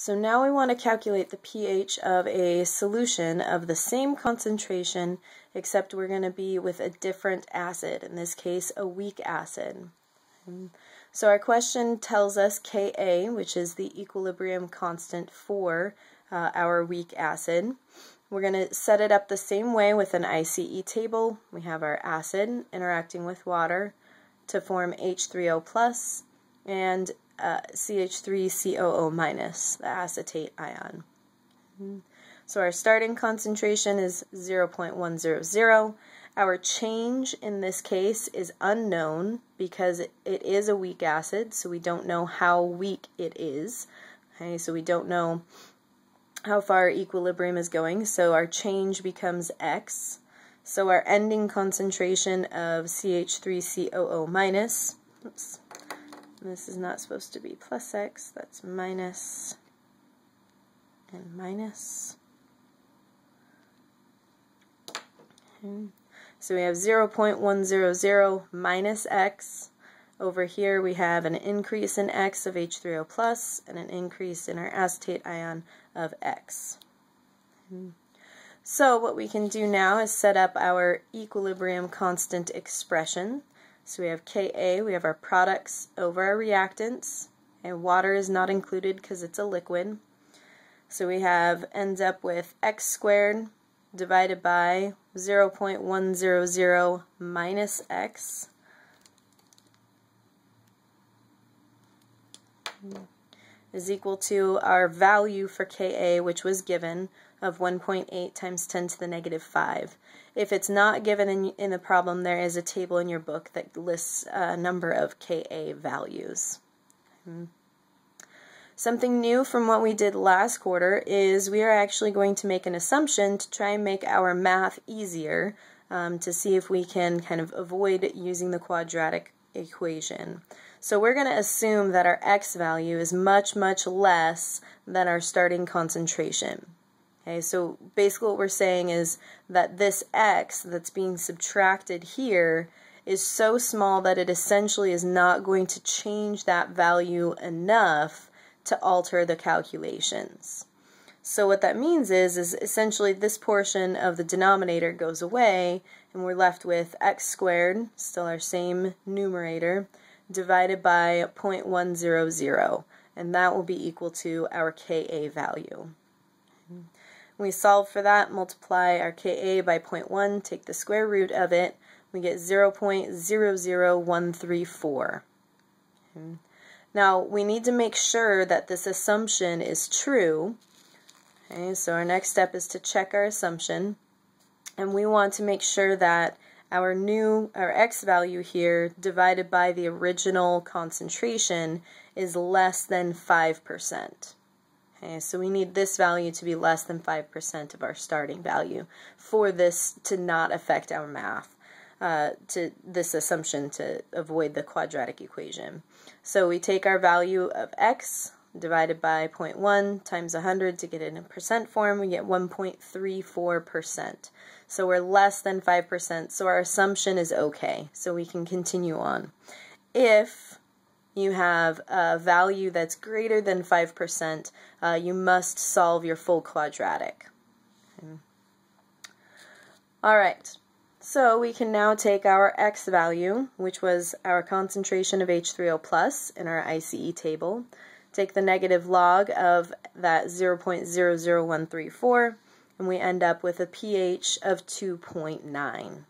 So now we want to calculate the pH of a solution of the same concentration, except we're going to be with a different acid, in this case a weak acid. So our question tells us Ka, which is the equilibrium constant for our weak acid. We're going to set it up the same way with an ICE table. We have our acid interacting with water to form H3O plus and CH3COOH, the acetate ion. So our starting concentration is 0.100. Our change in this case is unknown because it is a weak acid, so we don't know how weak it is. Okay, so we don't know how far equilibrium is going, so our change becomes X. So our ending concentration of CH3COOH-, oops, this is not supposed to be plus X, that's minus and minus. Okay. So we have 0.100 minus X. Over here we have an increase in X of H3O plus and an increase in our acetate ion of X. So what we can do now is set up our equilibrium constant expression. So we have Ka, we have our products over our reactants, and water is not included because it's a liquid. So we have, ends up with x squared divided by 0.100 minus x is equal to our value for Ka, which was given, of 1.8 times 10 to the negative 5. If it's not given in the problem, there is a table in your book that lists a number of Ka values. Something new from what we did last quarter is we are actually going to make an assumption to try and make our math easier, to see if we can kind of avoid using the quadratic equation. So we're going to assume that our X value is much, much less than our starting concentration. Okay, so basically what we're saying is that this X that's being subtracted here is so small that it essentially is not going to change that value enough to alter the calculations. So what that means is essentially this portion of the denominator goes away and we're left with x squared, still our same numerator, divided by 0.100, and that will be equal to our Ka value. We solve for that, multiply our Ka by 0.1, take the square root of it, we get 0.00134. Now we need to make sure that this assumption is true. Okay, so our next step is to check our assumption, and we want to make sure that our X value here divided by the original concentration is less than 5%. Okay, so we need this value to be less than 5% of our starting value for this to not affect our math, to this assumption to avoid the quadratic equation. So we take our value of X divided by 0.1 times 100 to get it in percent form, we get 1.34%. So we're less than 5%, so our assumption is okay, so we can continue on. If you have a value that's greater than 5%, you must solve your full quadratic. Okay. Alright, so we can now take our X value, which was our concentration of H3O plus in our ICE table, take the negative log of that 0.00134, and we end up with a pH of 2.9.